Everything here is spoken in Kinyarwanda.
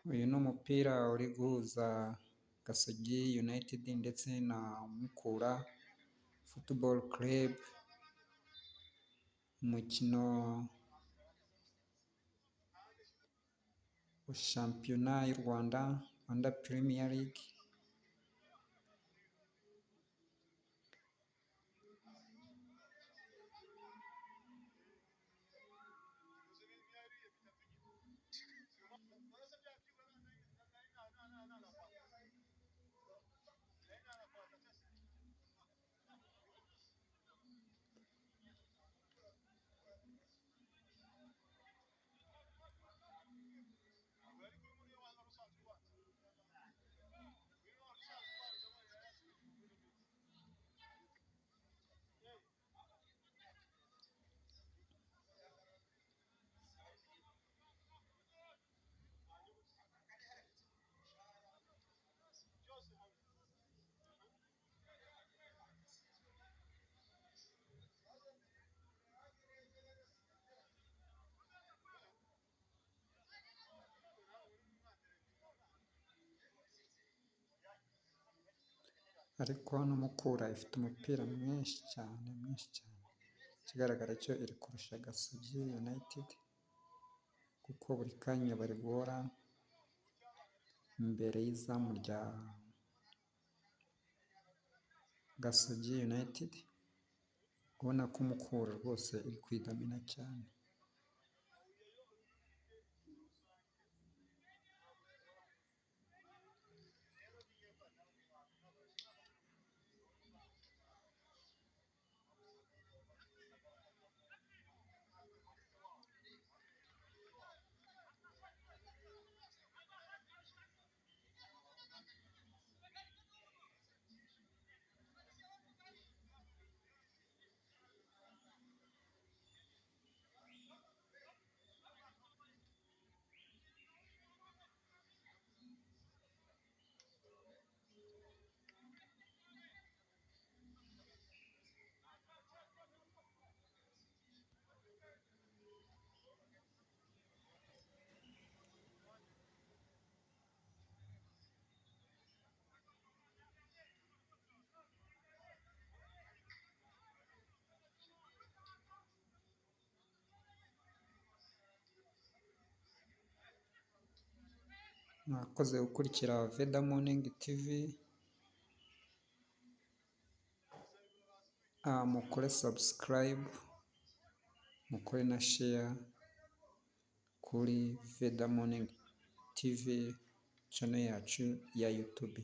Uyu ni umupira uri guhuza Gasogi United ndetse na Mukura Football Club, umukino wa shampiyona y'u Rwanda, Rwanda Premier League. Ariko hano Mukura ifite umupira mwinshi cyane, ikigaragara cyo iri kurusha Gasogi United, kuko buri kanya bari guhora imbere y'izamu rya Gasogi United, ubona ko Mukura rwose iri kwidomina cyane. Mwakoze gukurikira Veda Morning TV, mukore subscribe, mukore na share kuri Veda Morning TV channel yacu ya YouTube.